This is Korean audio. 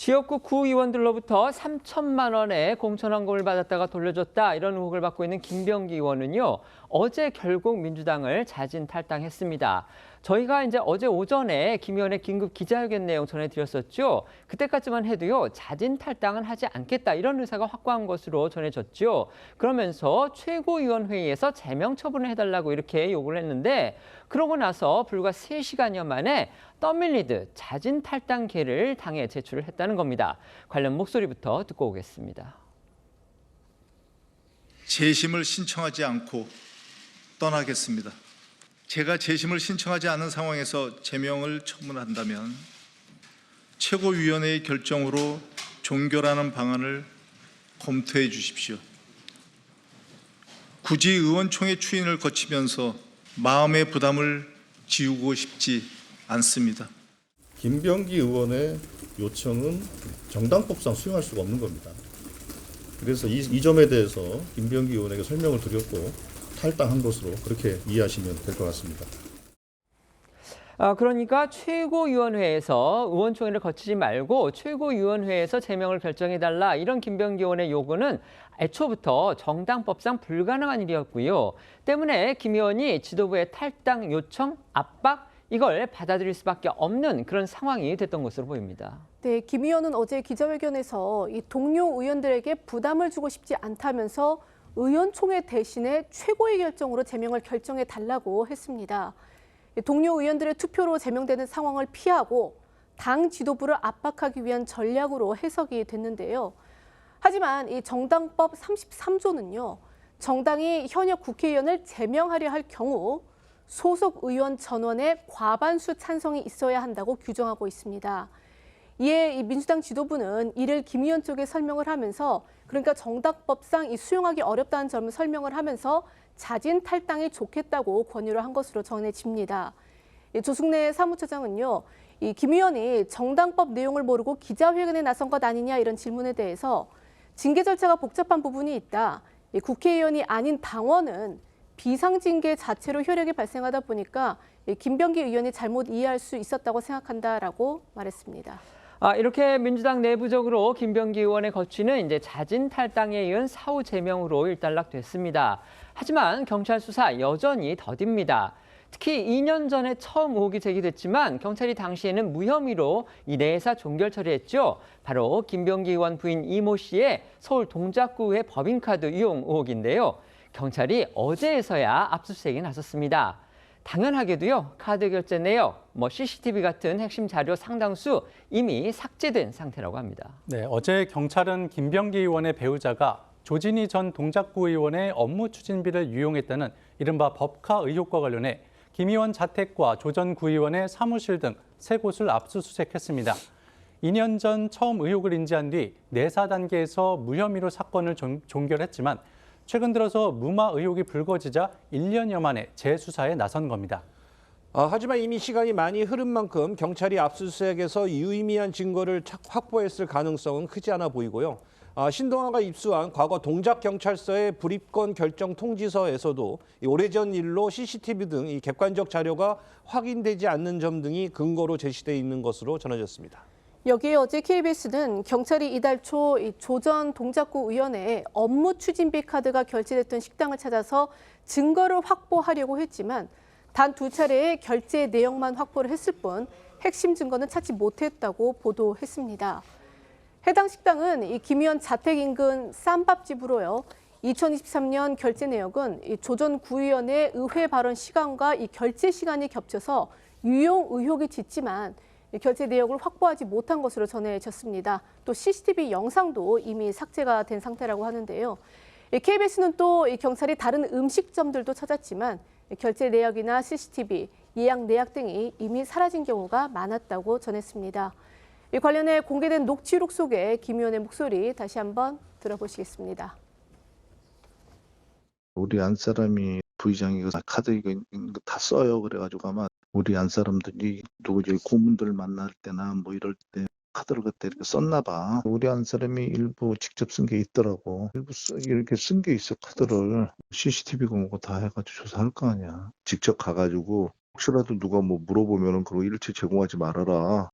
지역구 구의원들로부터 3천만 원의 공천원금을 받았다가 돌려줬다 이런 의혹을 받고 있는 김병기 의원은요. 어제 결국 민주당을 자진 탈당했습니다. 저희가 이제 어제 오전에 김 의원의 긴급 기자회견 내용 전해드렸었죠. 그때까지만 해도요. 자진 탈당은 하지 않겠다 이런 의사가 확고한 것으로 전해졌죠. 그러면서 최고위원회의에서 제명 처분을 해달라고 이렇게 요구를 했는데 그러고 나서 불과 3시간여 만에 떠밀리듯 자진 탈당계를 당에 제출을 했다는 겁니다. 관련 목소리부터 듣고 오겠습니다. 재심을 신청하지 않고 떠나겠습니다. 제가 재심을 신청하지 않은 상황에서 제명을 처분한다면 최고위원회의 결정으로 종결하는 방안을 검토해 주십시오. 굳이 의원총회 추인을 거치면서 마음의 부담을 지우고 싶지 않습니다. 김병기 의원의 요청은 정당법상 수용할 수가 없는 겁니다. 그래서 이 점에 대해서 김병기 의원에게 설명을 드렸고 탈당한 것으로 그렇게 이해하시면 될 것 같습니다. 그러니까 최고위원회에서 의원총회를 거치지 말고 최고위원회에서 제명을 결정해달라 이런 김병기 의원의 요구는 애초부터 정당법상 불가능한 일이었고요. 때문에 김 의원이 지도부의 탈당 요청, 압박 이걸 받아들일 수밖에 없는 그런 상황이 됐던 것으로 보입니다. 네, 김 의원은 어제 기자회견에서 이 동료 의원들에게 부담을 주고 싶지 않다면서 의원총회 대신에 최고의 결정으로 제명을 결정해 달라고 했습니다. 동료 의원들의 투표로 제명되는 상황을 피하고 당 지도부를 압박하기 위한 전략으로 해석이 됐는데요. 하지만 이 정당법 33조는요. 정당이 현역 국회의원을 제명하려 할 경우 소속 의원 전원의 과반수 찬성이 있어야 한다고 규정하고 있습니다. 이에 이 민주당 지도부는 이를 김 의원 쪽에 설명을 하면서 그러니까 정당법상 수용하기 어렵다는 점을 설명을 하면서 자진 탈당이 좋겠다고 권유를 한 것으로 전해집니다. 조승래 사무처장은요, 이 김 의원이 정당법 내용을 모르고 기자회견에 나선 것 아니냐 이런 질문에 대해서 징계 절차가 복잡한 부분이 있다. 국회의원이 아닌 당원은 비상징계 자체로 효력이 발생하다 보니까 김병기 의원이 잘못 이해할 수 있었다고 생각한다라고 말했습니다. 이렇게 민주당 내부적으로 김병기 의원의 거취는 이제 자진 탈당에 이은 사후 제명으로 일단락됐습니다. 하지만 경찰 수사 여전히 더딥니다. 특히 2년 전에 처음 의혹이 제기됐지만 경찰이 당시에는 무혐의로 이 내사 종결 처리했죠. 바로 김병기 의원 부인 이모 씨의 서울 동작구의 법인카드 이용 의혹인데요. 경찰이 어제에서야 압수수색에 나섰습니다. 당연하게도요. 카드 결제 내역, CCTV 같은 핵심 자료 상당수 이미 삭제된 상태라고 합니다. 네, 어제 경찰은 김병기 의원의 배우자가 조진희 전 동작구 의원의 업무 추진비를 유용했다는 이른바 법카 의혹과 관련해 김 의원 자택과 조 전 구의원의 사무실 등 3곳을 압수수색했습니다. 2년 전 처음 의혹을 인지한 뒤 내사 단계에서 무혐의로 사건을 종결했지만 최근 들어서 무마 의혹이 불거지자 1년여 만에 재수사에 나선 겁니다. 하지만 이미 시간이 많이 흐른 만큼 경찰이 압수수색에서 유의미한 증거를 확보했을 가능성은 크지 않아 보이고요. 신동아가 입수한 과거 동작경찰서의 불입건 결정 통지서에서도 오래전 일로 CCTV 등 이 객관적 자료가 확인되지 않는 점 등이 근거로 제시돼 있는 것으로 전해졌습니다. 여기에 어제 KBS는 경찰이 이달 초 조 전 동작구 의원의 업무 추진비 카드가 결제됐던 식당을 찾아서 증거를 확보하려고 했지만 단 2차례의 결제 내역만 확보를 했을 뿐 핵심 증거는 찾지 못했다고 보도했습니다. 해당 식당은 이 김 의원 자택 인근 쌈밥집으로요. 2023년 결제 내역은 조 전 구의원의 의회 발언 시간과 이 결제 시간이 겹쳐서 유용 의혹이 짙지만 결제 내역을 확보하지 못한 것으로 전해졌습니다. 또 CCTV 영상도 이미 삭제가 된 상태라고 하는데요. KBS는 또 경찰이 다른 음식점들도 찾았지만 결제 내역이나 CCTV, 예약 내역 등이 이미 사라진 경우가 많았다고 전했습니다. 이 관련해 공개된 녹취록 속에 김 의원의 목소리 다시 한번 들어보시겠습니다. 우리 안 사람이 부의장이 카드 이거 다 써요. 그래가지고 아마 우리 안 사람들이 누구지 고문들 만날 때나 이럴 때 카드를 그때 이렇게 썼나 봐. 우리 안 사람이 일부 직접 쓴 게 있더라고. 일부 이렇게 쓴 게 있어. 카드를 CCTV고 뭐고 다 해가지고 조사할 거 아니야. 직접 가가지고 혹시라도 누가 물어보면은 그거 일체 제공하지 말아라.